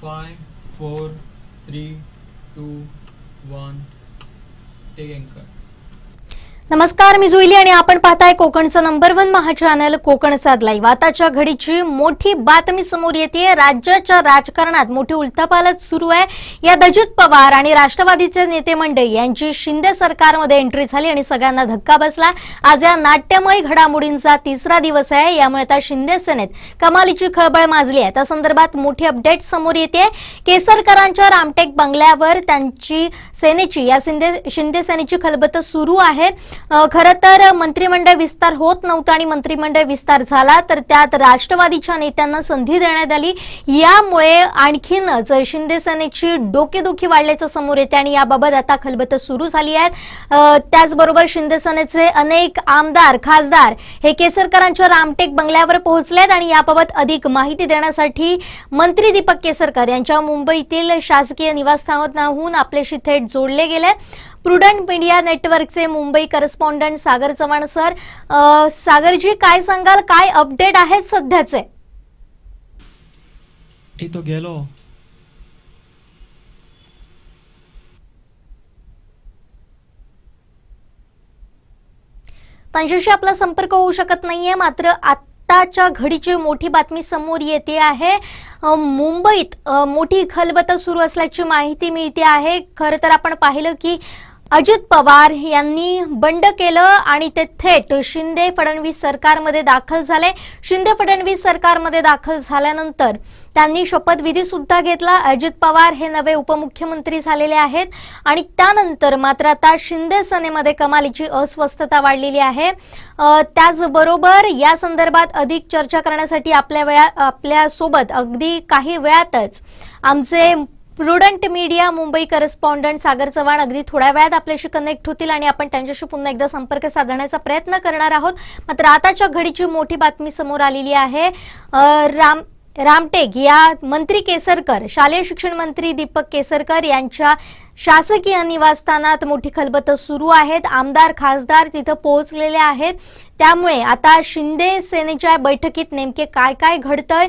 5, 4, 3, 2, 1. Take anchor. नमस्कार, मी जुईली आणि आपण पाहताय कोकणचं नंबर 1 महा चॅनल कोकण साद लाईव्ह। आताच्या घडीची मोठी बातमी समोर येते। राज्याच्या राजकारणात मोठी उलथापालथ सुरू आहे। यात अजित पवार आणि राष्ट्रवादीचे नेते मंडळी यांची शिंदे सरकारमध्ये एंट्री झाली आणि सगळ्यांना धक्का बसला। आज या नाट्यमय घडामोडींचा तिसरा दिवस आहे। यामुळे आता शिंदे सेनेत कमालीची खळबळ माजली आहे। त्या संदर्भात मोठी अपडेट समोर येते। केसरकरांच्या रामटेक बंगल्यावर त्यांची सेनेची या शिंदे सेनेची खलबत सुरू आहे। खरं तर मंत्रिमंडळ विस्तार होत नव्हता आणि मंत्रिमंडळ विस्तार झाला तर त्यात राष्ट्रवादीच्या नेत्यांना संधी देण्यात आली। यामुळे आणखीनच शिंदे सेनेची डोकेदुखी वाढल्याचं समोर येते आणि याबाबत आता खलबत सुरू झाली आहे। त्याचबरोबर शिंदे सेनेचे अनेक आमदार खासदार हे केसरकरांच्या रामटेक बंगल्यावर पोहोचलेत आणि याबाबत अधिक माहिती देण्यासाठी मंत्री दीपक केसरकर यांच्या मुंबईतील शासकीय निवासस्थानाहून आपल्याशी थेट जोडले गेले। प्रुडंट मीडिया नेटवर्कचे मुंबई करस्पॉन्डंट सागर चव्हाण सर, सागरजी काय सांगाल, काय अपडेट आहेत सध्याचे? तो गेलो त्यांच्याशी आपला संपर्क होऊ शकत नाहीये। मात्र आताच्या घडीची मोठी बातमी समोर येते आहे। मुंबईत मोठी खलबत सुरू असल्याची माहिती मिळते आहे। खरं तर आपण पाहिलं की अजित पवार यांनी बंड केलं आणि ते थेट शिंदे फडणवीस सरकारमध्ये दाखल झाले। शिंदे फडणवीस सरकारमध्ये दाखल झाल्यानंतर त्यांनी शपथविधी सुद्धा घेतला। अजित पवार हे नवे उपमुख्यमंत्री झालेले आहेत आणि त्यानंतर मात्र आता शिंदे सेनेमध्ये कमालीची अस्वस्थता वाढलेली आहे। त्याचबरोबर या संदर्भात अधिक चर्चा करण्यासाठी आपल्या सोबत अगदी काही वेळातच आमचे प्रुडंट मीडिया मुंबई करस्पॉन्डंट सागर चव्हाण अगदी थोड्या वेळात आपल्याशी कनेक्ट होतील आणि आपण त्यांच्याशी पुन्हा एकदा संपर्क साधण्याचा प्रयत्न करणार आहोत। मात्र आताच्या घडीची मोठी बातमी समोर आलेली आहे। रामटेक या मंत्री केसरकर, शालेय शिक्षण मंत्री दीपक केसरकर यांच्या शासकीय निवासस्थानात मोठी खलबत सुरू आहेत। आमदार खासदार तिथे पोहोचलेले आहेत। त्यामुळे आता शिंदे सेनेच्या बैठकीत नेमके काय काय घडतंय,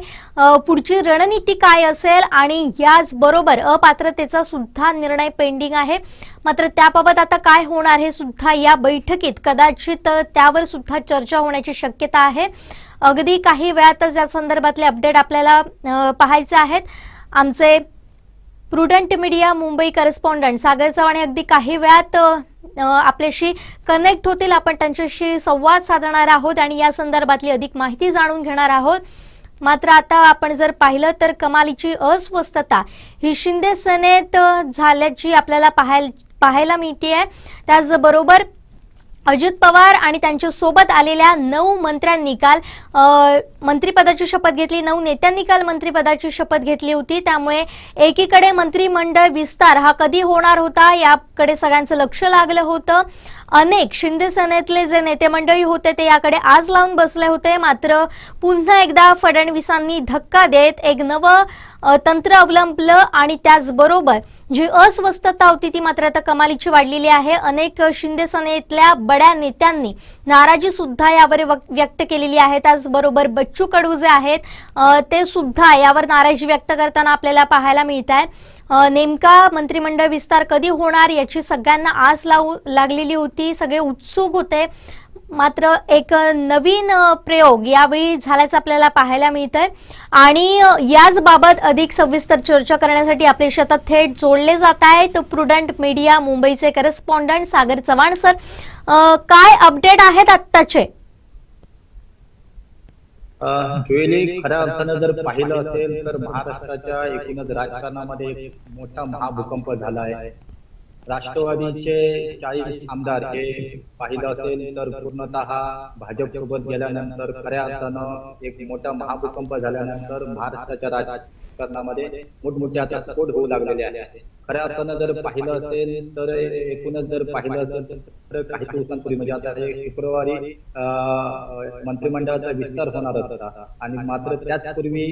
पुढची रणनीती काय असेल आणि याच बरोबर अपात्रतेचा सुद्धा निर्णय पेंडिंग आहे। मात्र त्याबाबत आता काय होणार हे सुद्धा या बैठकीत कदाचित त्यावर सुद्धा चर्चा होण्याची शक्यता आहे। अगदी काही वेळातच या संदर्भातले अपडेट आपल्याला पाहायचे आहेत। आमचे प्रुडंट मीडिया मुंबई करस्पॉन्डंट सागर चव्हाण अगदी काही वेळात आपल्याशी कनेक्ट होतील। आपण त्यांच्याशी संवाद साधणार आहोत आणि या संदर्भातली अधिक माहिती जाणून घेणार आहोत। मात्र आता आपण जर पाहिलं तर कमालीची अस्वस्थता ही शिंदे सेनेत झाल्याची आपल्याला पाहायला मिळते। त्याचबरोबर अजित पवार आणि त्यांच्या सोबत आलेल्या 9 मंत्र्यांनी काल मंत्रिपदाची शपथ घेतली। 9 नेत्यांनी काल मंत्रिपदाची शपथ घेतली होती। त्यामुळे एकीकडे मंत्रिमंडळ विस्तार हा कधी होणार होता याकडे सगळ्यांचं लक्ष लागलं होतं। अनेक शिंदे सेनेतले जे नेते मंडळी होते ते याकडे आज लावून बसले होते। मात्र पुन्हा एकदा फडणवीसांनी धक्का देत एक नवं तंत्र अवलंबलं आणि त्याचबरोबर जी अस्वस्थता होती ती मात्र आता कमालीची वाढलेली आहे। अनेक शिंदे सेनेतल्या बड्या नेत्यांनी नाराजी सुद्धा यावर व्यक्त केलेली आहे। त्याचबरोबर बच्चू कडू जे आहेत ते सुद्धा यावर नाराजी व्यक्त करताना आपल्याला पाहायला मिळत आहे। नेमका मंत्रिमंडळ विस्तार कधी होणार याची सगळ्यांना आस लागलेली होती, सगळे उत्सुक होते। मात्र एक नवीन प्रयोग यावेळी झाल्याचं आपल्याला पाहायला मिळतंय आणि याच बाबत अधिक सविस्तर चर्चा करण्यासाठी आपल्याशी आता थेट जोडले जात आहेत प्रुडंट मीडिया मुंबईचे करस्पॉन्डंट सागर चव्हाण सर, काय अपडेट आहेत आत्ताचे? जुएली, खऱ्या अर्थानं जर पाहिलं असेल तर महाराष्ट्राच्या एकूणच राजकारणामध्ये एक मोठा महाभूकंप झाला आहे। राष्ट्रवादीचे 40 आमदार हे पाहिलं असेल तर पूर्णतः भाजप सोबत गेल्यानंतर खऱ्या अर्थानं एक मोठा महाभूकंप झाल्यानंतर महाराष्ट्राच्या राजकारणामध्ये मोठमोठे आता स्फोट होऊ लागलेले आहेत। खऱ्या अर्थानं जर पाहिलं असेल तर एकूणच जर पाहिलं असेल तर काही दिवसांपूर्वी म्हणजे आता शुक्रवारी मंत्रिमंडळाचा विस्तार होणार होता आणि मात्र त्याचपूर्वी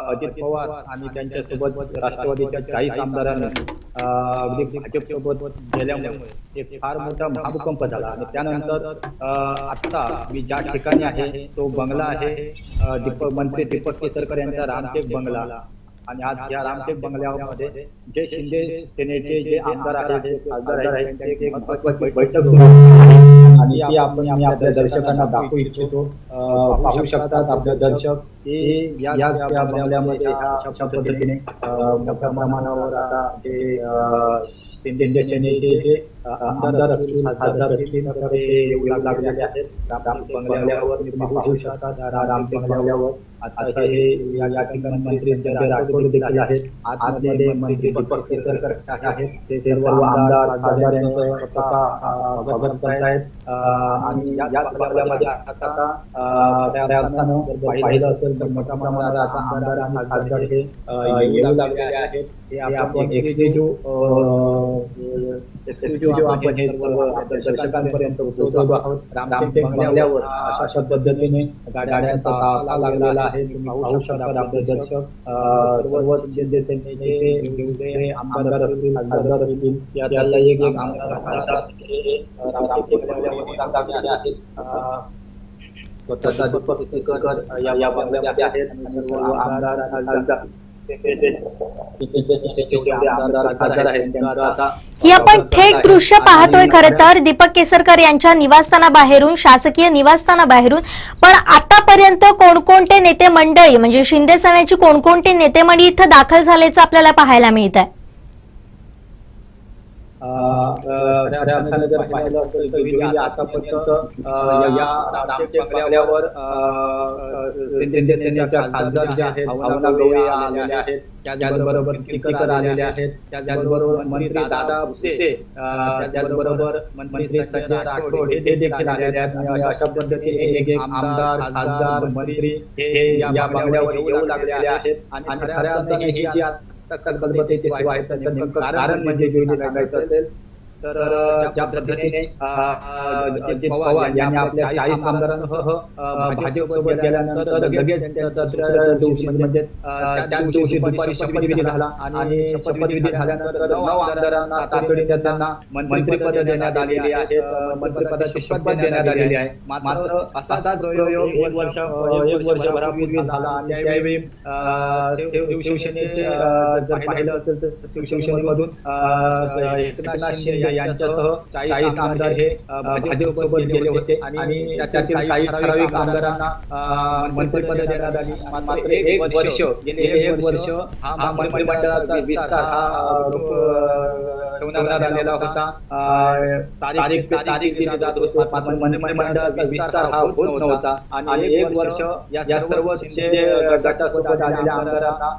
अजित पवार आणि त्यांच्यासोबत राष्ट्रवादीच्या 40 आमदारांनी अगदी भाजप सोबत गेल्यामुळे एक फार मोठा महाभूकंप झाला आणि त्यानंतर आता मी ज्या ठिकाणी आहे तो बंगला आहे मंत्री दीपक केसरकर यांचा रामटेक बंगला आणि आज या रामटेक बंगल्यामध्ये जे शिंदे सेनेचे जे आमदार आहेत, खासदार आहेत, त्यांची एक महत्त्वाची बैठक सुरू आहे आणि ती आपण मी आपल्या दर्शकांना दाखवू इच्छितो. पाहू शकतात आपले दर्शक की या बंगल्यामध्ये अशा पद्धतीने मोठ्या प्रमाणावर आता जे शिंदे सेनेचे जे आमदार असतील, खासदार असतील, तर ते येऊ लागलेले आहेत रामटेक बंगल्यावर. तुम्ही पाहू शकता रामटेक बंगल्यावर आता हे या ठिकाणी मंत्री संजय राठोड देखील आहेत. आतमध्ये मंत्री दीपक केसरकर आहेत. ते सर्व आमदार खासदार यांचं स्वागत करत आहेत आणि या बंगल्यामध्ये आता त्या अर्थानं पाहिलं असेल तर मोठ्या प्रमाणात आता आमदार आणि खासदार हे येऊ लागलेले आहेत. हे आपण एक्सक्लुझिव्ह आपण हे दर्शकांपर्यंत पोहोचवतो आहोत. रामटेक बंगल्यावर अशा पद्धतीने गाड्यांचा ताफा लागलेला आहे. तुम्ही पाहू शकता आपले दर्शक सर्व शिंदे सेनेचे आमदार असतील, खासदार असतील, याला एक आमदार खासदार रामटेक बंगल्यावर लागलेले आहेत. स्वतःचा दीपक केसरकर या बंगल्यामध्ये आहेत आणि सर्व आमदार खासदार ही आपण थेट दृश्य पाहतोय खरं तर दीपक केसरकर यांच्या निवासस्थानाबाहेरून, शासकीय निवासस्थानाबाहेरून. पण आतापर्यंत कोणकोणते नेते मंडळी म्हणजे शिंदे सेनेची कोणकोणते नेते मंडळी इथं दाखल झाल्याचं आपल्याला पाहायला मिळत आहे. जर पाहिलं असेल तर आतापर्यंत या रामटेक बंगल्यावर शिंदे सेनेच्या खासदार जे आहेत भावना गवळी आलेले आहेत, त्याचबरोबर कीर्तिकर आलेले आहेत, त्याचबरोबर मंत्री दादा भुसे, त्याचबरोबर मंत्री संजय राठोड हे देखील आलेले आहेत. अशा पद्धतीने एक आमदार, खासदार, मंत्री हे या बंगल्यावर येऊ लागलेले आहेत आणि खऱ्या अर्थाने ही जी गलबतेची सुरू आहे त्याचं नेमकं कारण म्हणजे जे सांगायचं असेल तर ज्या पद्धतीने अजित पवार यांनी आपल्या 40 आमदारांसह भाजपसोबत गेल्यानंतर लगेच दुसऱ्या दिवशी म्हणजे त्याच दिवशी दुपारी शपथविधी झाला आणि शपथविधी झाल्यानंतर 9 आमदारांना तातडीने त्यांना मंत्रिपद देण्यात आलेली आहे. मंत्रिपदाची शपथ देण्यात आलेली आहे. मात्र असाच प्रयोग एक वर्षभरापूर्वी झाला आणि त्यावेळी शिवसेनेचे जर पाहिलं असेल तर शिवसेनेमधून एकनाथ शिंदे यांच्यासह 40 आमदार हे भाजपसोबत गेले होते आणि त्यातील काही ठराविक आमदारांना मंत्रिपद देण्यात आली. मात्र एक वर्ष हा मंत्रिमंडळाचा विस्तार हा ठेवण्यात आलेला होता. तारीख दिली जात होती. मात्र मंत्रिमंडळाचा विस्तार हा होत नव्हता आणि एक वर्ष या सर्व गटासोबत आलेल्या आमदारांना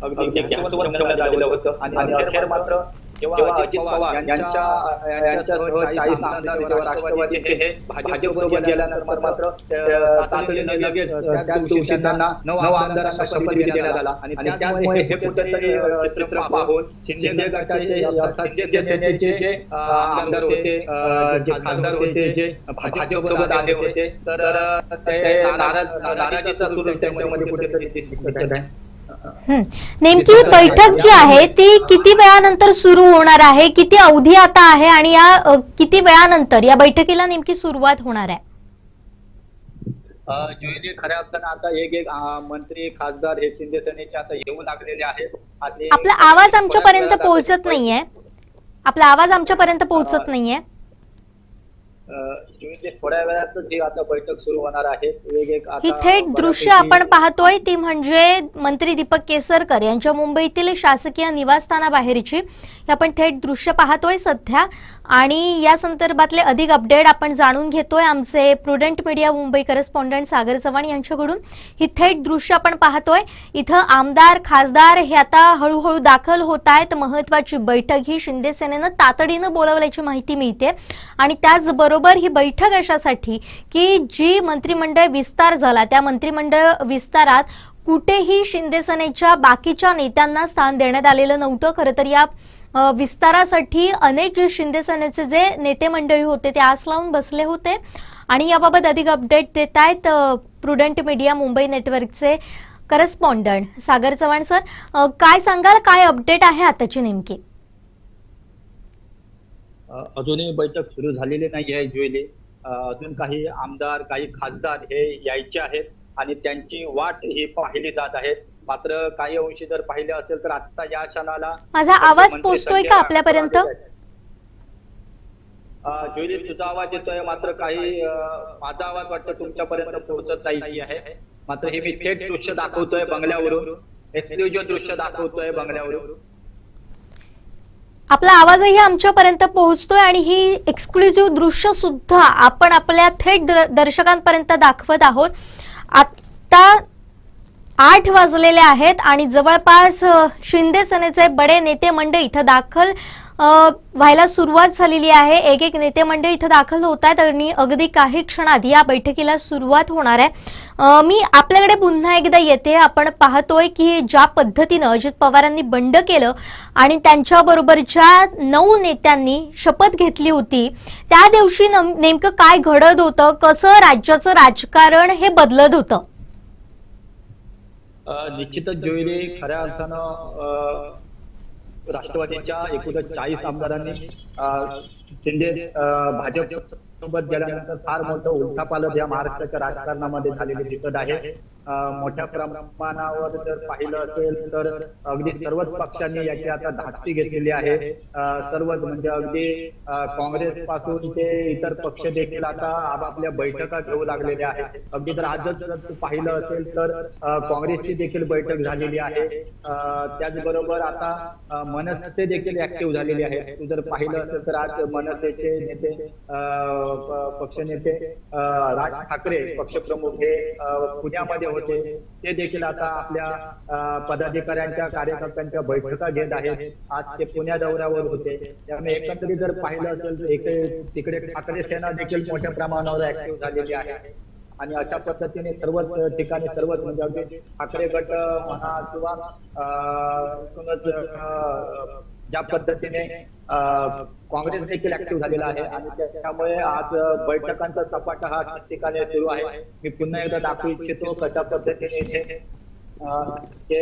अगदी गॅसवर ठेवण्यात आलेलं होतं आणि अखेर मात्र जेव्हा अजित पवार यांच्यासह 40 आमदार जेव्हा राष्ट्रवादीचे हे भाजपसोबत गेल्यानंतर मात्र तातडीने लगेच त्या दिवशी त्यांना 9 आमदारांना शपथविधी देण्यात आला आणि त्यामुळे हे कुठेतरी चित्र पाहून शिंदे गटाचे अर्थात शिंदे सेनेचे जे आमदार होते, जे खासदार होते, जे भाजपसोबत आले होते, तर ते नाराजीचा सूर त्यांच्यामध्ये कुठेतरी दिसत आहे. नेमकी ही बैठक जी आहे ती किती वेळानंतर सुरू होणार आहे, किती अवधी आता आहे आणि या किती वेळानंतर या बैठकीला नेमकी सुरुवात होणार आहे? खऱ्या अर्थानं आता एक मंत्री, खासदार हे शिंदे सेनेचे आता येऊ लागलेले आहेत. आपला आवाज आमच्यापर्यंत पोहोचत नाहीये. आपला आवाज आमच्यापर्यंत पोहोचत नाहीये. थोड्या वेळात जी आता बैठक सुरू होणार आहे. ही थेट दृश्य आपण पाहतोय ती म्हणजे मंत्री दीपक केसरकर यांच्या मुंबईतील शासकीय निवासस्थानाबाहेरची आपण थेट दृश्य पाहतोय सध्या आणि या संदर्भातले अधिक अपडेट आपण जाणून घेतोय आमचे प्रुडंट मीडिया मुंबई करेस्पॉन्डंट सागर चव्हाण यांच्याकडून. ही थेट दृश्य आपण पाहतोय. इथं आमदार, खासदार हे आता हळूहळू दाखल होत आहेत. महत्वाची बैठक ही शिंदे सेनेनं तातडीनं बोलावल्याची माहिती मिळते आणि त्याचबरोबर ही बैठक अशासाठी की जी मंत्रिमंडळ विस्तार झाला त्या मंत्रिमंडळ विस्तारात कुठेही शिंदे सेनेच्या बाकीच्या नेत्यांना स्थान देण्यात आलेलं नव्हतं. खरं तर या विस्तारासाठी अनेक शिंदे सेनेचे जे नेते मंडळी होते ते आस लावून बसले होते आणि याबाबत अधिक अपडेट देत आहेत प्रुडंट मीडिया मुंबई नेटवर्कचे करस्पॉन्डंट सागर चव्हाण सर. काय सांगाल, काय अपडेट आहे आताची नेमकी? अजूनही बैठक सुरू झालेली नाही आहे जुईली. अजून काही आमदार, काही खासदार हे यायचे आहेत आणि त्यांची वाट ही पाहिली जात आहे. मात्र काही अंशी जर पाहिलं असेल तर आता या क्षणाला माझा आवाज पोहोचतोय का आपल्यापर्यंत? जुईली, तुझा आवाज येतोय, मात्र काही माझा आवाज वाटतं तुमच्यापर्यंत पोहोचत नाही आहे. मात्र हे मी थेट दृश्य दाखवतोय बंगल्यावरून, एक्सक्लुझिव्ह दृश्य दाखवतोय बंगल्यावरून. आपला आवाजही आमच्यापर्यंत पोहोचतोय आणि ही एक्सक्लुझिव्ह दृश्य सुद्धा आपण आपल्या थेट दर्शकांपर्यंत दाखवत आहोत. आता 8 वाजलेले आहेत आणि जवळपास शिंदे सेनेचे बडे नेते मंडळ इथं दाखल व्हायला सुरुवात झालेली आहे. एक एक नेते मंडळ इथं दाखल होत आहेत आणि अगदी काही क्षणात या बैठकीला सुरुवात होणार आहे. मी आपल्याकडे पुन्हा एकदा येते. आपण पाहतोय की ज्या पद्धतीनं अजित पवारांनी बंड केलं आणि त्यांच्याबरोबरच्या 9 नेत्यांनी शपथ घेतली होती, त्या दिवशी नेमकं काय घडत होतं, कसं राज्याचं राजकारण हे बदलत होतं? निश्चितच जुईली, खऱ्या अर्थानं राष्ट्रवादीच्या एकूण 40 आमदारांनी शिंदे भाजप सोबत गेल्यानंतर फार मोठं उलथापालथ या महाराष्ट्राच्या राजकारणामध्ये झालेले दिसत आहे. मोठ्या प्रमाणावर जर पाहिलं असेल तर अगदी सर्वच पक्षांनी याची आता धास्ती घेतलेली आहे. सर्वच म्हणजे अगदी काँग्रेस पासून ते इतर पक्ष देखील आता आपापल्या बैठका घेऊ लागलेल्या आहेत. अगदी जर आजच जर पाहिलं असेल तर काँग्रेसची देखील बैठक झालेली आहे. त्याचबरोबर आता मनसे देखील ऍक्टिव्ह झालेली आहे. तू जर पाहिलं असेल तर आज मनसेचे नेते पक्षनेते राज ठाकरे पक्षप्रमुख हे पुण्यामध्ये होते. ते देखील आता आपल्या पदाधिकाऱ्यांच्या कार्यकर्त्यांच्या बैठका घेत आहेत. आज ते पुण्या दौऱ्यावर होते. त्यामुळे एकंदरीत जर पाहिलं असेल तर तिकडे ठाकरे सेना देखील मोठ्या प्रमाणावर ऍक्टिव्ह झालेली आहे. आणि अशा पद्धतीने सर्वच ठिकाणी सर्वच म्हणजे अगदी ठाकरे गट म्हणा किंवा ज्या पद्धतीने काँग्रेस देखील ऍक्टिव्ह झालेला आहे आणि त्यामुळे आज बैठकांचा सपाटा हा ठिकाणी सुरू आहे. मी पुन्हा एकदा दाखवू इच्छितो कशा पद्धतीने इथे हे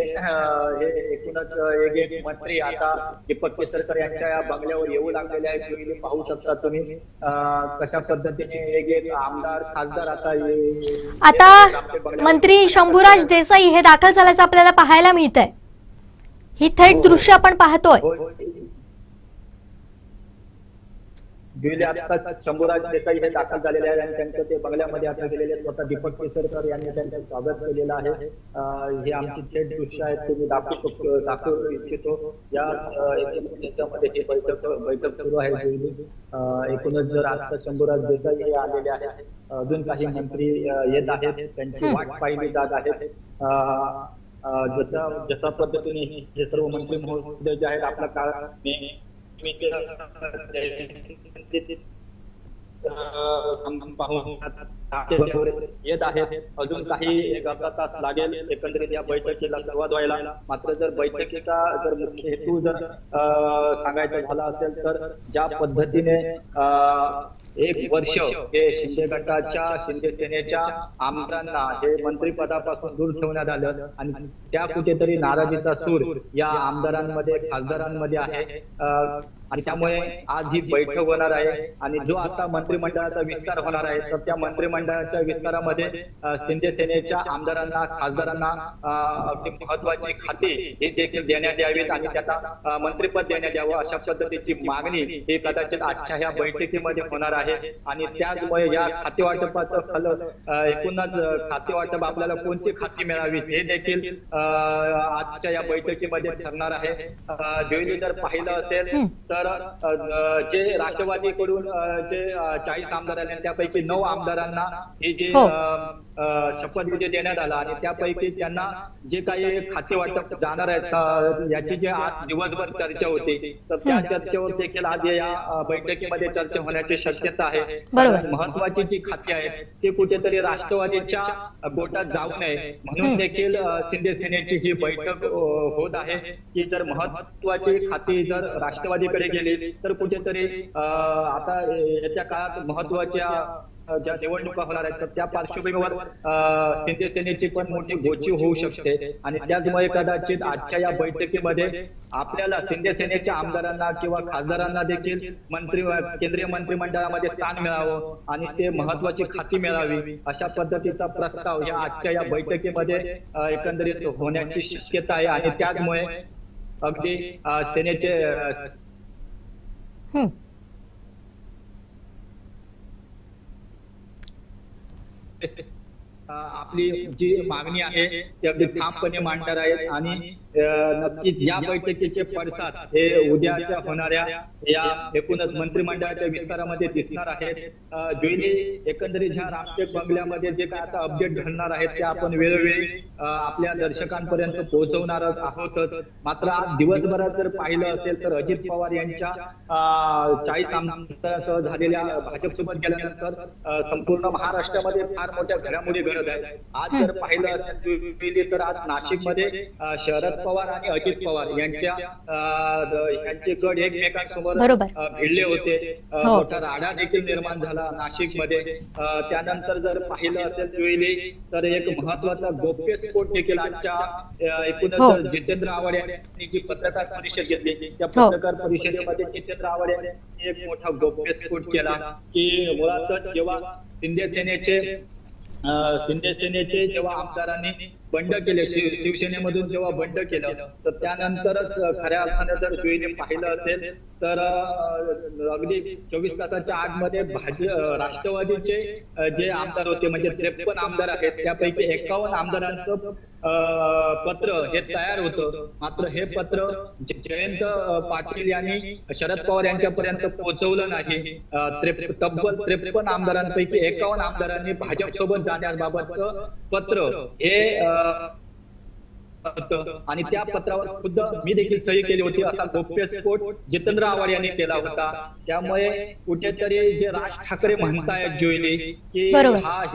एकूणच एक मंत्री आता दीपक केसरकर यांच्या या बंगल्यावर येऊ लागलेले आहेत. तुम्ही पाहू शकता तुम्ही कशा पद्धतीने एक आमदार खासदार आता मंत्री शंभूराज देसाई हे दाखल झाल्याचं आपल्याला पाहायला मिळतंय. ही थेट दृश्य आपण पाहतोय. गेले आता शंभूराज देसाई हे दाखल झालेले आहेत आणि त्यांच्या ते बंगल्यामध्ये आता गेलेले स्वतः दीपक केसरकर यांनी त्यांचं स्वागत केलेलं आहे. हे आमची थेट दृश्य आहेत. तुम्ही दाखवू इच्छितो या याच्यामध्ये ही बैठक सुरू आहे. एकूणच जर आता शंभूराज देसाई हे आलेले आहेत, अजून काही मंत्री येत आहेत, त्यांची वाट पाहिली जात आहे. जशा पद्धतीने हे सर्व मंत्री महोदय जे आहेत आपला काळ येत आहेत. अजून काही अर्धा तास लागेल एकंदरीत या बैठकीला सुरुवात व्हायला. मात्र जर बैठकीचा जर मुख्य हेतू जर सांगायचा झाला असेल तर ज्या पद्धतीने 1 वर्ष हे शिंदे गटाच्या शिंदे सेनेच्या आमदारांना हे मंत्रिपदापासून दूर ठेवण्यात आलं आणि त्या कुठेतरी नाराजीचा सूर या आमदारांमध्ये खासदारांमध्ये आहे. आणि त्यामुळे आज ही बैठक होणार आहे आणि जो आता मंत्रिमंडळाचा विस्तार होणार आहे तर त्या मंत्रिमंडळाच्या विस्तारामध्ये शिंदे सेनेच्या आमदारांना खासदारांना अगदी महत्वाची खाती ही देखील देण्यात यावीत आणि त्यांना मंत्रिपद देण्यात यावं अशा पद्धतीची मागणी ही कदाचित आजच्या ह्या बैठकीमध्ये होणार आहे. आणि त्याचमुळे या खाते वाटपाचं फल एकूणच खाते वाटप आपल्याला कोणती खाती मिळावी हे देखील आजच्या या बैठकीमध्ये ठरणार आहे. जुईली जर पाहिलं असेल तर जे राष्ट्रवादीकडून जे 40 आमदार आले त्यापैकी 9 आमदारांना हे जे शपथविधी देण्यात आला आणि त्यापैकी त्यांना जे काही खाते वाटप जाणार आहे याची जे आज दिवसभर चर्चा होती तर त्या चर्चेवर देखील आज या बैठकीमध्ये चर्चा होण्याची शक्यता आहे. महत्वाची जी खाती आहेत ते कुठेतरी राष्ट्रवादीच्या गोटात जाऊ नये म्हणून देखील शिंदे सेनेची ही बैठक होत आहे की जर महत्वाची खाती जर राष्ट्रवादीकडे गेली तर कुठेतरी आता येत्या काळात महत्वाच्या ज्या निवडणुका होणार आहेत तर त्या पार्श्वभूमीवर शिंदे सेनेची पण मोठी गोची होऊ शकते आणि त्याचमुळे कदाचित आजच्या या बैठकीमध्ये आपल्याला शिंदे सेनेच्या आमदारांना किंवा खासदारांना देखील केंद्रीय मंत्रिमंडळामध्ये स्थान मिळावं आणि ते महत्वाची खाती मिळावी अशा पद्धतीचा प्रस्ताव या आजच्या या बैठकीमध्ये एकंदरीत होण्याची शक्यता आहे आणि त्याचमुळे अगदी सेनेचे आपली जी मागणी आहे ती अगदी ठामपणे मांडणार आहेत आणि नक्कीच या बैठकीचे पडसाद हे उद्याच्या होणाऱ्या या एकूणच मंत्रिमंडळाच्या विस्तारामध्ये दिसणार आहेत. जुईली एकंदरीत ह्या राष्ट्रीय बंगल्यामध्ये जे काय आता अपडेट घडणार आहेत ते आपण वेळोवेळी आपल्या दर्शकांपर्यंत पोहोचवणार आहोत. मात्र आज दिवसभरात जर पाहिलं असेल तर अजित पवार यांच्या 40 आमदारांसह झालेल्या भाजपसोबत गेल्यानंतर संपूर्ण महाराष्ट्रामध्ये फार मोठ्या घडामोडी घडत आहेत. आज जर पाहिलं असेल तर आज नाशिकमध्ये शरद पवार आणि अजित पवार यांचे गट एकमेकांसमोर भिडले होते. मोठा राडा देखील निर्माण झाला नाशिकमध्ये. त्यानंतर जर पाहिलं असेल जुईली तर एक महत्वाचा गौप्यस्फोट देखील आजच्या एकूणच जितेंद्र आव्हाड यांनी जी पत्रकार परिषद घेतली त्या पत्रकार परिषदेमध्ये जितेंद्र आव्हाड यांनी एक मोठा गौप्यस्फोट केला की मुळातच जेव्हा शिंदे सेनेचे जेव्हा आमदारांनी बंड केले शिवसेनेमधून जेव्हा बंड केलं तर त्यानंतरच खऱ्या अर्थाने जर जुईने पाहिलं असेल तर अगदी 24 तासाच्या आतमध्ये राष्ट्रवादीचे जे आमदार होते म्हणजे 53 आमदार आहेत त्यापैकी 51 आमदारांचं पत्र हे तयार होतं. मात्र हे पत्र जयंत पाटील यांनी शरद पवार यांच्यापर्यंत पोहोचवलं नाही. तब्बल 53 आमदारांपैकी 51 आमदारांनी भाजप सोबत जाण्याबाबतचं पत्र हे आणि त्या पत्रावर खुद्द मी देखील सही केली होती असा गौप्यस्फोट जितेंद्र आव्हाड यांनी केला होता. त्यामुळे कुठेतरी जे राज ठाकरे म्हणतायत जुईली की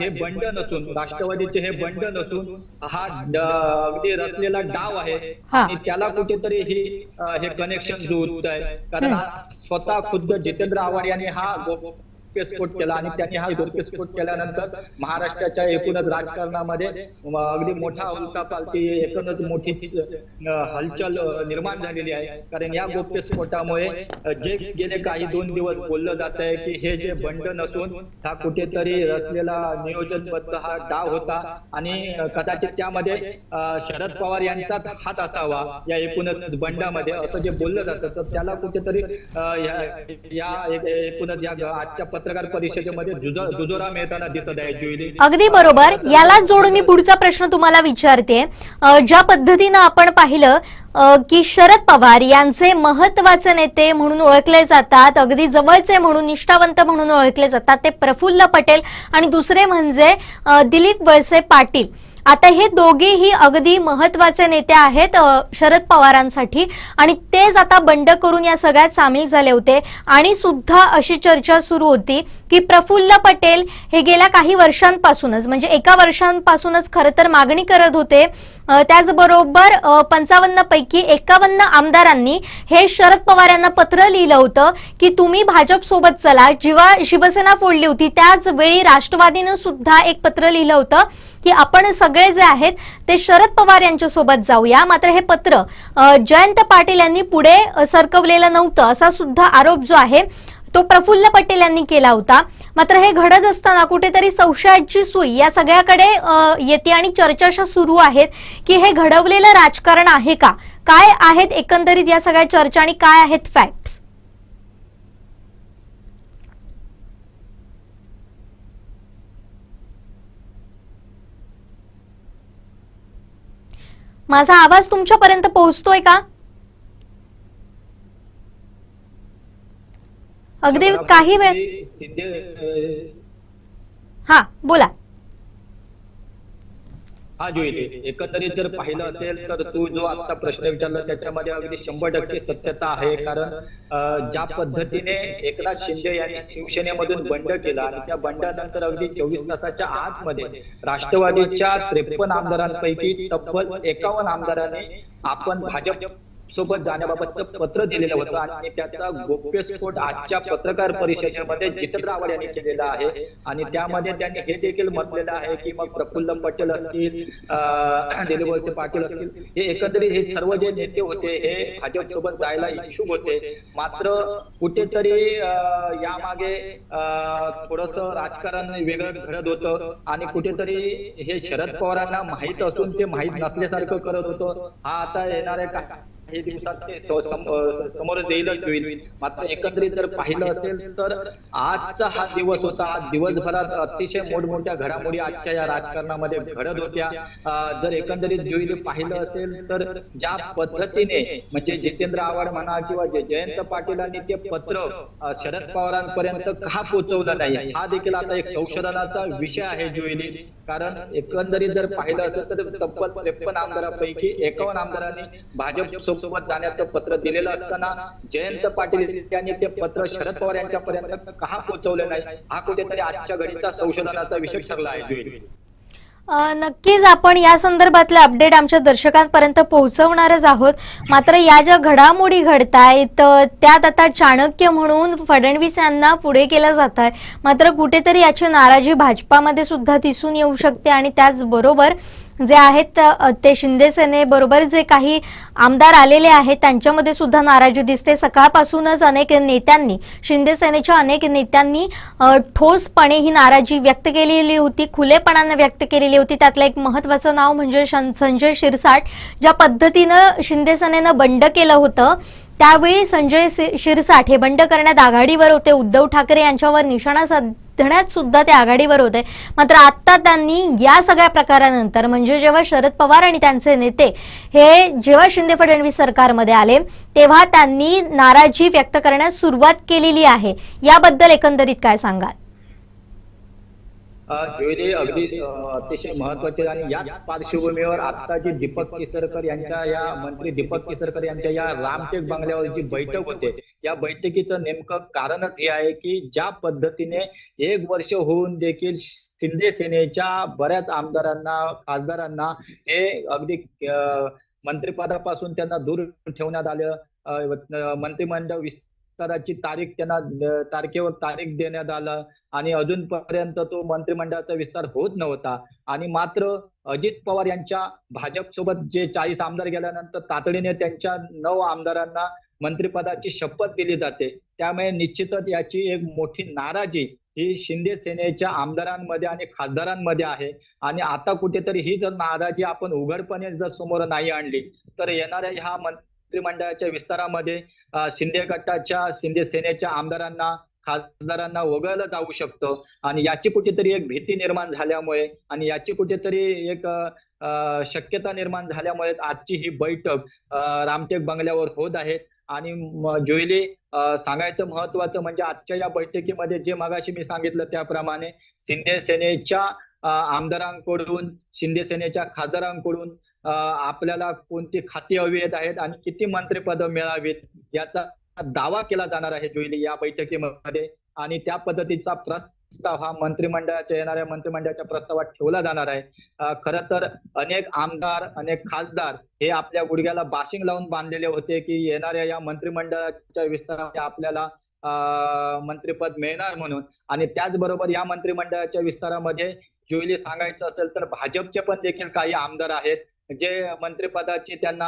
हे बंड नसून राष्ट्रवादीचे हे बंड नसून हा अगदी रचलेला डाव आहे आणि त्याला कुठेतरी हे कनेक्शन जुळत आहे. कारण स्वतः खुद्द जितेंद्र आव्हाड यांनी हा गौप्यस्फोट केला आणि त्यांनी हा गौप्यस्फोट केल्यानंतर महाराष्ट्राच्या एकूणच राजकारणामध्ये अगदी मोठा उलटापालटी एकूणच मोठी हलचल निर्माण झालेली आहे. कारण या गौप्यस्फोटामुळे जे गेले काही 2 दिवस बोललं जात आहे की हे जे बंड नसून हा कुठेतरी रचलेला नियोजनबद्ध हा डाव होता आणि कदाचित त्यामध्ये शरद पवार यांचाच हात असावा या एकूणच बंडामध्ये असं जे बोललं जातं तर त्याला कुठेतरी या एकूणच या आजच्या पत्रकार परिषदेमध्ये दुजोरा मिळताना दिसत आहे जुईली. अगदी बरोबर. याला जोडून मी पुढचा प्रश्न तुम्हाला विचारते. ज्या पद्धतीनं आपण पाहिलं की शरद पवार यांचे महत्वाचे नेते म्हणून ओळखले जातात, अगदी जवळचे म्हणून निष्ठावंत म्हणून ओळखले जातात ते प्रफुल्ल पटेल आणि दुसरे म्हणजे दिलीप वळसे पाटील. आता हे दोघेही अगदी महत्वाचे नेते आहेत शरद पवारांसाठी आणि तेच आता बंड करून या सगळ्यात सामील झाले होते. आणि सुद्धा अशी चर्चा सुरू होती की प्रफुल्ल पटेल हे गेल्या काही वर्षांपासूनच म्हणजे 1 वर्षांपासूनच खरं तर मागणी करत होते. त्याचबरोबर 55 पैकी 51 आमदारांनी हे शरद पवार यांना पत्र लिहिलं होतं की तुम्ही भाजप सोबत चला. जेव्हा शिवसेना फोडली होती त्याच वेळी राष्ट्रवादीनं सुद्धा एक पत्र लिहिलं होतं की आपण सगळे जे आहेत ते शरद पवार यांच्या सोबत जाऊया. मात्र हे पत्र जयंत पाटील यांनी पुढे सरकवलेलं नव्हतं असा सुद्धा आरोप जो आहे तो प्रफुल्ल पटेल यांनी केला होता. मात्र हे घडत असताना कुठेतरी संशयाची सुई या सगळ्याकडे येते आणि चर्चा अशा सुरू आहेत की हे घडवलेलं राजकारण आहे का, काय आहेत एकंदरीत या सगळ्या चर्चा आणि काय आहेत फॅक्ट्स. माझा आवाज तुमच्यापर्यंत पोहोचतोय का? अगदी काही वेळ हा बोला. हा जुईली एकंदरीत जर पाहिलं असेल तर तू जो आता प्रश्न विचारला त्याच्यामध्ये अगदी 100% सत्यता आहे. कारण ज्या पद्धतीने एकनाथ शिंदे यांनी शिवसेनेमधून बंड केला आणि त्या बंडानंतर अगदी 24 तासाच्या आतमध्ये राष्ट्रवादीच्या 53 आमदारांपैकी तब्बल 51 आमदारांनी आपण भाजप सोबत जाण्याबाबतचं पत्र दिलेलं होतं आणि त्याचा गोप्यस्फोट आजच्या पत्रकार परिषदेमध्ये जितेंद्र आव्हाड यांनी केलेला आहे. आणि त्यामध्ये त्यांनी हे देखील म्हटलेलं आहे की मग प्रफुल्ल पटेल असतील, दिलीप वळसे पाटील असतील, हे एकंदरीत हे सर्व जे नेते होते हे भाजप सोबत जायला इच्छुक होते. मात्र कुठेतरी यामागे थोडस राजकारण वेगळं घडत होतं आणि कुठेतरी हे शरद पवारांना माहित असून ते माहित नसल्यासारखं करत होतं. हा आता येणाऱ्या काही दिवसात ते समोर येईलच होईल. मात्र एकंदरीत जर पाहिलं असेल तर आजचा हा दिवस होता. आज दिवसभरात अतिशय मोठमोठ्या घडामोडी आजच्या या राजकारणामध्ये घडत होत्या. जर एकंदरीत पाहिलं असेल तर ज्या पद्धतीने म्हणजे जितेंद्र आव्हाड म्हणा किंवा जयंत पाटीलांनी ते पत्र शरद पवारांपर्यंत का पोहोचवलं नाही, हा देखील आता एक संशोधनाचा विषय आहे जुईली. कारण एकंदरीत जर पाहिलं असेल तर तब्बल 53 आमदारांपैकी 51 आमदारांनी भाजप सोबत जाण्याचं पत्र दिलेलं असताना जयंत पाटील यांनी ते पत्र शरद पवार यांच्यापर्यंत का पोहोचवलं नाही, हा कुठेतरी आजच्या घडीचा संशोधनाचा विषय ठरला आहे. नक्कीच आपण या संदर्भातले अपडेट आमच्या दर्शकांपर्यंत पोहोचवणारच आहोत. मात्र या ज्या घडामोडी घडतायत त्यात आता चाणक्य म्हणून फडणवीस यांना पुढे केलं जात आहे. मात्र कुठेतरी याची नाराजी भाजपामध्ये सुद्धा दिसून येऊ शकते आणि त्याचबरोबर जे आहेत ते शिंदे सेनेबरोबर जे काही आमदार आलेले आहेत त्यांच्यामध्ये सुद्धा नाराजी दिसते. सकाळपासूनच अनेक नेत्यांनी, शिंदे सेनेच्या अनेक नेत्यांनी ठोसपणे ही नाराजी व्यक्त केलेली होती, खुलेपणाने व्यक्त केलेली होती. त्यातलं एक महत्त्वाचं नाव म्हणजे संजय शिरसाट. ज्या पद्धतीनं शिंदे सेनेनं बंड केलं होतं त्यावेळी संजय शिरसाट हे बंड करण्यात आघाडीवर होते. उद्धव ठाकरे यांच्यावर निशाणा साधण्यात सुद्धा ते आघाडीवर होते. मात्र आता त्यांनी या सगळ्या प्रकारानंतर म्हणजे जेव्हा शरद पवार आणि त्यांचे नेते हे जेव्हा शिंदे फडणवीस सरकारमध्ये आले तेव्हा त्यांनी नाराजी व्यक्त करण्यास सुरुवात केलेली आहे. याबद्दल एकंदरीत काय सांगाल? ज्वेलरी अगदी अतिशय महत्वाचे आणि याच पार्श्वभूमीवर आता जी दीपक केसरकर यांच्या या मंत्री दीपक केसरकर यांच्या या रामटेक बंगल्यावर जी बैठक होते, या बैठकीचं नेमकं कारणच हे आहे की ज्या पद्धतीने 1 वर्ष होऊन देखील शिंदे सेनेच्या बऱ्याच आमदारांना, खासदारांना हे अगदी मंत्रिपदापासून त्यांना दूर ठेवण्यात आलं. मंत्रिमंडळ विस्ताराची तारखेवर तारीख देण्यात आलं आणि अजूनपर्यंत तो मंत्रिमंडळाचा विस्तार होत नव्हता. आणि मात्र अजित पवार यांच्या भाजप सोबत जे 40 आमदार गेल्यानंतर तातडीने त्यांच्या 9 आमदारांना मंत्रिपदाची शपथ दिली जाते. त्यामुळे निश्चितच याची एक मोठी नाराजी ही शिंदे सेनेच्या आमदारांमध्ये आणि खासदारांमध्ये आहे. आणि आता कुठेतरी ही जर नाराजी आपण उघडपणे जर समोर नाही आणली तर येणाऱ्या ह्या मंत्रिमंडळाच्या विस्तारामध्ये शिंदे गटाच्या, शिंदे सेनेच्या आमदारांना, खासदारांना वगळलं जाऊ शकतं. आणि याची कुठेतरी एक भीती निर्माण झाल्यामुळे आणि याची कुठेतरी एक शक्यता निर्माण त्यामुळे आजची ही बैठक रामटेक बंगल्यावर होत आहे. आणि जुईली सांगायचं महत्वाचं म्हणजे आजच्या या बैठकीमध्ये जे मगाशी मी सांगितलं त्याप्रमाणे शिंदे सेनेच्या आमदारांकडून, शिंदे सेनेच्या खासदारांकडून आपल्याला कोणती खाती हवी आहेत आणि किती मंत्रिपद मिळावीत याचा दावा केला जाणार आहे जुईली या बैठकीमध्ये. आणि त्या पद्धतीचा प्रस्ताव हा येणाऱ्या मंत्रिमंडळाच्या प्रस्तावात ठेवला जाणार आहे. खरं तर अनेक आमदार, अनेक खासदार हे आपल्या गुडघ्याला बाशिंग लावून बांधलेले होते की येणाऱ्या या मंत्रिमंडळाच्या विस्तारामध्ये आपल्याला मंत्रिपद मिळणार म्हणून. आणि त्याचबरोबर या मंत्रिमंडळाच्या विस्तारामध्ये जुईली सांगायचं असेल तर भाजपचे पण देखील काही आमदार आहेत जे मंत्रिपदाची त्यांना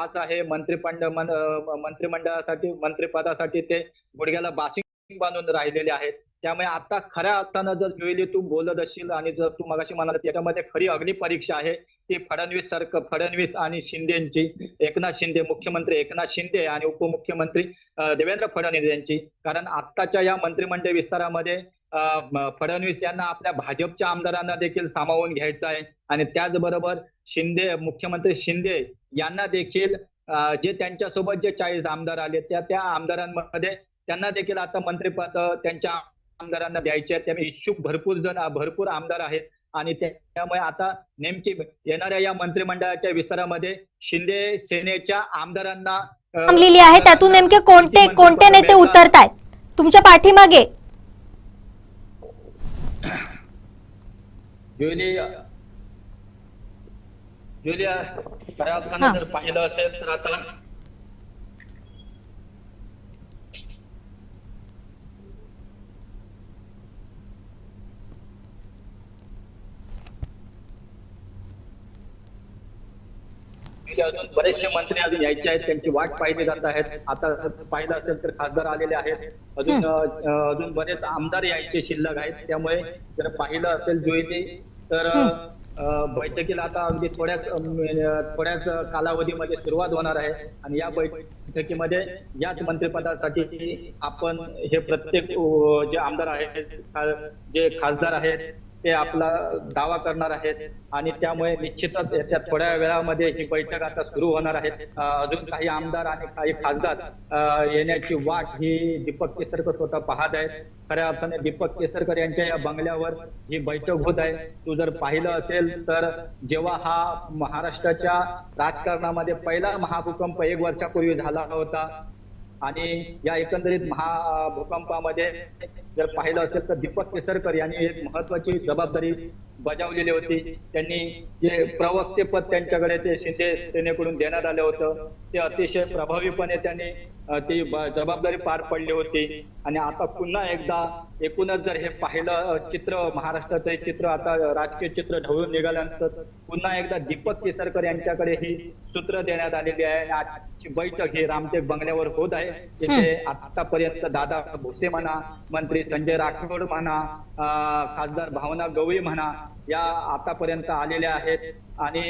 आस आहे. मंत्रिपदासाठी ते गुडघ्याला बाशिंग बांधून राहिलेले आहेत. त्यामुळे आता खऱ्या अर्थानं जर जुईली तू बोलत असशील आणि जर तू मगाशी म्हणाला याच्यामध्ये खरी अग्नी परीक्षा आहे ती फडणवीस आणि शिंदेची, एकनाथ शिंदे, मुख्यमंत्री एकनाथ शिंदे आणि उपमुख्यमंत्री देवेंद्र फडणवीस यांची. कारण आत्ताच्या या मंत्रिमंडळ विस्तारामध्ये फडणवीस यांना आपल्या भाजपच्या आमदारांना देखील सामावून घ्यायचं आहे आणि त्याचबरोबर मुख्यमंत्री शिंदे यांना देखील जे त्यांच्यासोबत जे 40 आमदार आले त्या आमदारांमध्ये त्यांना देखील आता मंत्रिपद त्यांच्या आमदारांना द्यायचे आहेत. त्यामुळे इच्छुक भरपूर आमदार आहेत आणि त्यामुळे आता नेमकी येणाऱ्या या मंत्रिमंडळाच्या विस्तारामध्ये शिंदे सेनेच्या आमदारांना थांबलेली आहे. त्यातून नेमके कोणते नेते उतरतायत तुमच्या पाठीमागे? जुलिया खऱ्या अर्थाने हा. जर पाहिलं असेल तर आता अजून बरेचसे मंत्री अजून यायचे आहेत, त्यांची वाट पाहिली जात आहेत. आता पाहिलं असेल तर खासदार आलेले आहेत, अजून बरेच आमदार यायचे शिल्लक आहेत. त्यामुळे जर पाहिलं असेल जुईली तर बैठकीला आता अगदी थोड्याच कालावधीमध्ये सुरुवात होणार आहे आणि या बैठकीमध्ये याच मंत्रिपदासाठी आपण हे प्रत्येक जे आमदार आहेत, जे खासदार आहेत ते आपला दावा करणार आहेत आणि त्यामुळे निश्चितच येत्या थोड्या वेळामध्ये ही बैठक आता सुरू होणार आहे. अजून काही आमदार आणि काही खासदार येण्याची वाट ही दीपक केसरकर स्वतः पाहत आहेत. खऱ्या अर्थाने दीपक केसरकर यांच्या या बंगल्यावर ही बैठक होत आहे. तू जर पाहिलं असेल तर जेव्हा हा महाराष्ट्राच्या राजकारणामध्ये पहिला महाभूकंप 1 वर्षापूर्वी झाला होता आणि या एकंदरीत महाभूकंपामध्ये जर पाहिलं असेल तर दीपक केसरकर यांनी एक महत्वाची जबाबदारी बजावलेली होती. त्यांनी जे प्रवक्तेपद त्यांच्याकडे ते शिंदे सेनेकडून देण्यात आलं होतं ते अतिशय प्रभावीपणे त्यांनी ती जबाबदारी पार पडली होती. आणि आता पुन्हा एकदा एकूणच जर हे पाहिलं चित्र, महाराष्ट्राचं चित्र, आता राजकीय चित्र ढवळून निघाल्यानंतर पुन्हा एकदा दीपक केसरकर यांच्याकडे ही सूत्र देण्यात आलेली आहे. आणि आजची बैठक ही रामटेक बंगल्यावर होत आहे. तिथे आतापर्यंत दादा भुसे म्हणा, मंत्री संजय राठोड म्हणा, खासदार भावना गवळी म्हणा, या आतापर्यंत आलेल्या आहेत आणि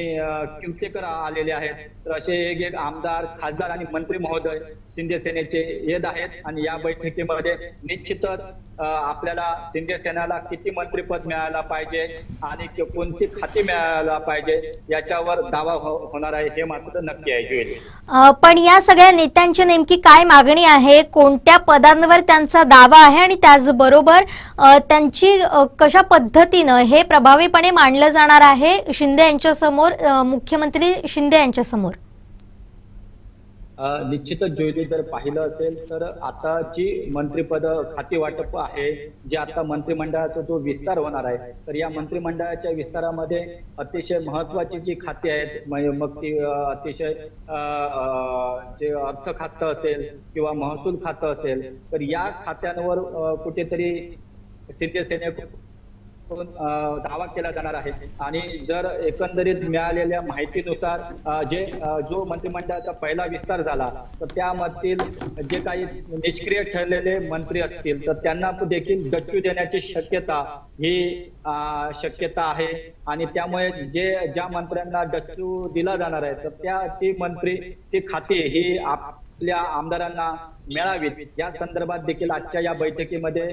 किवतेकर आलेले आहेत. तर असे एक आमदार, खासदार आणि मंत्री महोदय शिंदे सेनेचे येत आहेत आणि या बैठकीमध्ये निश्चितच आपल्याला शिंदे सेनेला किती मंत्रिपद मिळायला पाहिजे आणि कोणती खाती मिळायला पाहिजे याच्यावर दावा होणार आहे, हे मात्र नक्की आहे. पण या सगळ्या नेत्यांची नेमकी काय मागणी आहे, कोणत्या पदांवर त्यांचा दावा आहे आणि त्याचबरोबर त्यांची कशा पद्धतीनं हे प्रभावीपणे मांडलं जाणार आहे शिंदे यांच्या समोर, मुख्यमंत्री शिंदे यांच्या समोर? निश्चितच जोईली जर पाहिलं असेल तर आता जी मंत्रिपद खाती वाटप आहे, जे आता मंत्रिमंडळाचा जो विस्तार होणार आहे, तर या मंत्रिमंडळाच्या विस्तारामध्ये अतिशय महत्वाची जी खाती आहेत, मग ती अतिशय जे अर्थ खातं असेल किंवा महसूल खातं असेल, तर या खात्यांवर कुठेतरी शिंदे सेनेकडून दावा केला जाणार आहे. आणि जर एकंदरीत मिळालेल्या माहितीनुसार जो मंत्रिमंडळाचा पहिला विस्तार झाला तर त्यामधील जे काही निष्क्रिय ठरलेले मंत्री असतील तर त्यांना देखील डच्चू देण्याची शक्यता आहे. आणि त्यामुळे ज्या मंत्र्यांना डच्चू दिला जाणार आहे तर ती खाती ही आपल्या आमदारांना मिळावीत या संदर्भात देखील आजच्या या बैठकीमध्ये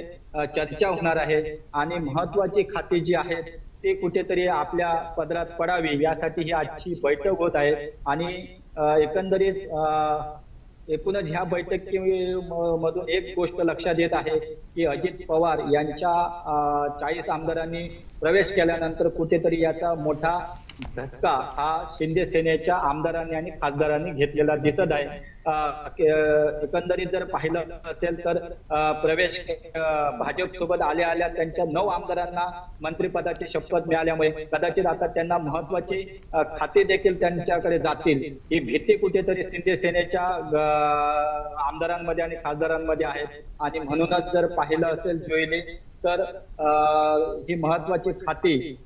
चर्चा होणार आहे. आणि महत्वाची खाती जी आहेत ती कुठेतरी आपल्या पदरात पडावी यासाठी ही आजची बैठक होत आहे. आणि एकूणच ह्या बैठकीमधून एक गोष्ट लक्षात येत आहे की अजित पवार यांच्या 40 आमदारांनी प्रवेश केल्यानंतर कुठेतरी याचा मोठा धसका हा शिंदे सेनेच्या आमदारांनी आणि खासदारांनी घेतलेला दिसत आहे. एकंदरीत जर पाहिलं असेल तर प्रवेश भाजप सोबत आल्या त्यांच्या 9 आमदारांना मंत्रिपदाची शपथ मिळाल्यामुळे कदाचित आता त्यांना महत्वाची खाती देखील त्यांच्याकडे जातील ही भीती कुठेतरी शिंदे सेनेच्या आमदारांमध्ये आणि खासदारांमध्ये आहे. आणि म्हणूनच जर पाहिलं असेल जोईली तर ही महत्वाची खाती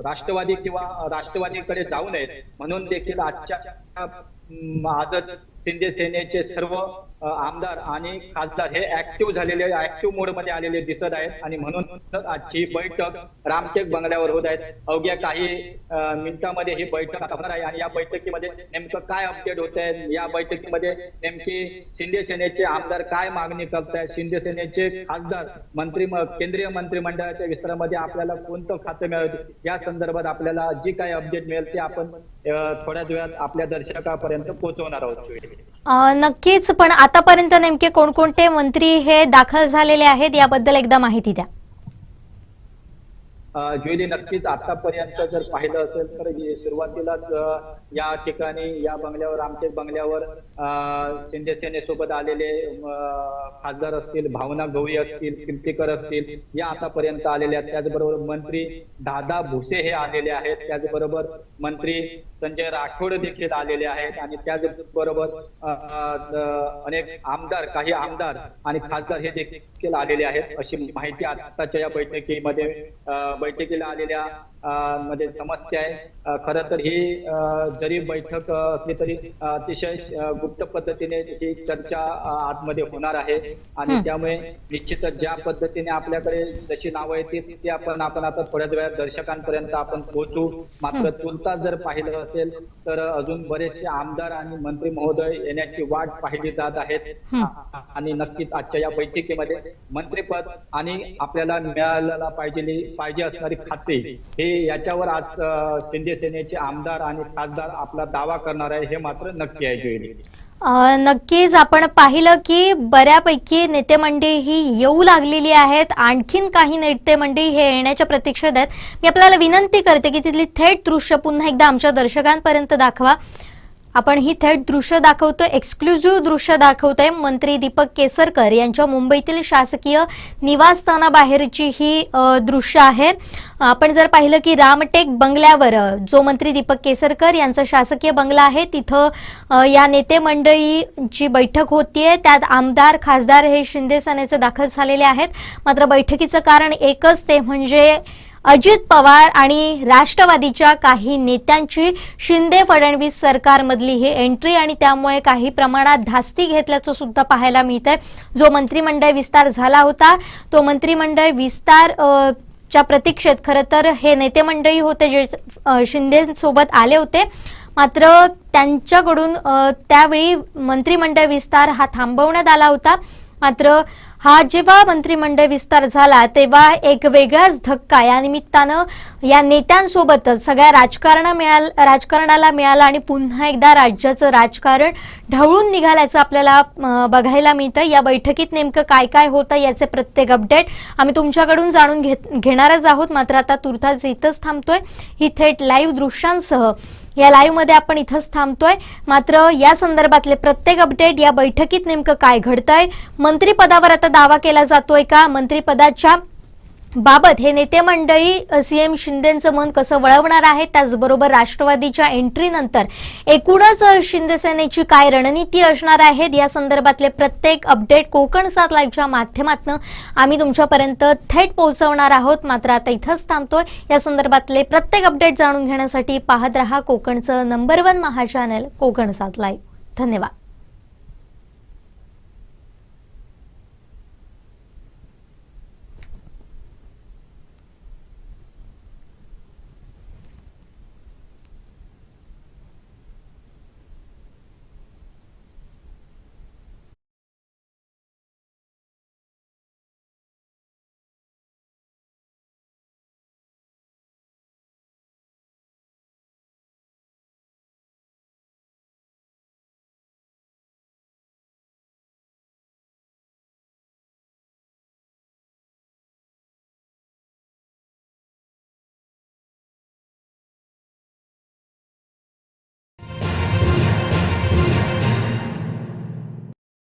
राष्ट्रवादी किंवा राष्ट्रवादीकडे जाऊ नयेत म्हणून देखील आजच शिंदे सेनेचे सर्व आमदार आणि खासदार हे ऍक्टिव्ह मोड मध्ये आलेले दिसत आहेत. आणि म्हणून आजची बैठक रामटेक बंगल्यावर होत आहेत. अवघ्या काही मिनिटांमध्ये ही बैठक होणार आहे. आणि या बैठकीमध्ये नेमकं काय अपडेट होत आहे, या बैठकीमध्ये नेमकी शिंदे सेनेचे आमदार काय मागणी करतायत, शिंदे सेनेचे खासदार केंद्रीय मंत्रिमंडळाच्या विस्तारामध्ये आपल्याला कोणतं खातं मिळेल या संदर्भात आपल्याला जी काही अपडेट मिळेल ते आपण थोड्याच वेळात आपल्या दर्शकापर्यंत पोहोचवणार आहोत. नक्कीच. पण आतापर्यंत नेमके कोणकोणते मंत्री हे दाखल झालेले आहेत याबद्दल एकदा माहिती द्या. ज्वेली नक्कीच आतापर्यंत जर पाहिलं असेल तर सुरुवातीलाच या ठिकाणी या बंगल्यावर आमच्या बंगल्यावर शिंदे सेनेसोबत आलेले खासदार असतील, भावना गवळी असतील, कीर्तीकर असतील, या आतापर्यंत आलेले आहेत. त्याचबरोबर मंत्री दादा भुसे हे आलेले आहेत. त्याचबरोबर मंत्री संजय राठोड देखील आलेले आहेत आणि त्याचबरोबर अनेक आमदार, काही आमदार आणि खासदार हे देखील आलेले आहेत अशी माहिती आताच्या या बैठकीला आलेल्या मध्ये समजते आहे. खरं तर ही जरी बैठक असली तरी अतिशय गुप्त पद्धतीने ही चर्चा आतमध्ये होणार आहे आणि त्यामुळे निश्चितच ज्या पद्धतीने आपल्याकडे जशी नावं येतील ती आपण आता थोड्याच वेळात दर्शकांपर्यंत आपण पोहोचू. मात्र तुलता जर पाहिलं असेल तर अजून बरेचसे आमदार आणि मंत्री महोदय येण्याची वाट पाहिली जात आहेत आणि नक्कीच आजच्या या बैठकीमध्ये मंत्रिपद आणि आपल्याला मिळालेला पाहिजे असणारी खाते हे याच्यावर आज शिंदे सेनेचे आमदार आणि खासदार आपला दावा करणार आहे हे मात्र नक्की आहे. ज्वेली, नक्कीच आपण पाहिलं की बऱ्यापैकी नेते मंडळी ही येऊ लागलेली आहेत. आणखीन काही नेते मंडळी हे येण्याच्या प्रतीक्षेत आहेत. मी आपल्याला विनंती करते की तिथली थेट दृश्य पुन्हा एकदा आमच्या दर्शकांपर्यंत दाखवा. आपण ही थेट दृश्य दाखवतोय, एक्सक्लुझिव्ह दृश्य दाखवतोय. मंत्री दीपक केसरकर यांच्या मुंबईतील शासकीय निवासस्थानाबाहेरची ही दृश्य आहे. आपण जर पाहिलं की रामटेक बंगल्यावर जो मंत्री दीपक केसरकर यांचा शासकीय बंगला आहे तिथं या नेते मंडळीची बैठक होतीये. त्यात आमदार, खासदार हे शिंदे सेनेचे दाखल झालेले आहेत. मात्र बैठकीचं कारण एकच, ते म्हणजे अजित पवार आणि राष्ट्रवादीच्या काही नेत्यांची शिंदे फडणवीस सरकारमधली ही एंट्री आणि त्यामुळे काही प्रमाणात धास्ती घेतल्याचं सुद्धा पाहायला मिळतंय. जो मंत्रिमंडळ विस्तार झाला होता तो मंत्रिमंडळ विस्तार च्या प्रतीक्षेत खरं तर हे नेते मंडळी होते जे शिंदेसोबत आले होते. मात्र त्यांच्याकडून त्यावेळी मंत्रिमंडळ विस्तार हा थांबवण्यात आला होता. मात्र हा जेव्हा मंत्रिमंडळ विस्तार झाला तेव्हा एक वेगळाच धक्का या निमित्तानं या नेत्यांसोबतच सगळ्या राजकारणाला मिळाला आणि पुन्हा एकदा राज्याचं राजकारण ढवळून निघाल्याचं आपल्याला बघायला मिळतं. या बैठकीत नेमकं काय काय होतं याचे प्रत्येक अपडेट आम्ही तुमच्याकडून जाणून घेणारच आहोत. मात्र आता तुर्तास इथंच थांबतोय. ही थेट लाईव्ह दृश्यांसह या लाईव्ह मध्ये आपण इथंच थांबतोय. मात्र या संदर्भातले प्रत्येक अपडेट, या बैठकीत नेमकं काय घडतंय, मंत्रिपदावर आता दावा केला जातोय का, मंत्रिपदाच्या बाबत हे नेते मंडळी सीएम शिंदेंचं मन कसं वळवणार आहे, त्याचबरोबर राष्ट्रवादीच्या एंट्रीनंतर एकूणच शिंदे सेनेची काय रणनीती असणार आहे, या संदर्भातले प्रत्येक अपडेट कोकण 7 लाईव्हच्या माध्यमातून आम्ही तुमच्यापर्यंत थेट पोहोचवणार आहोत. मात्र आता इथंच थांबतोय. या संदर्भातले प्रत्येक अपडेट जाणून घेण्यासाठी पाहत रहा कोकणचं नंबर 1 महा चॅनल कोकण 7 लाईव्ह. धन्यवाद.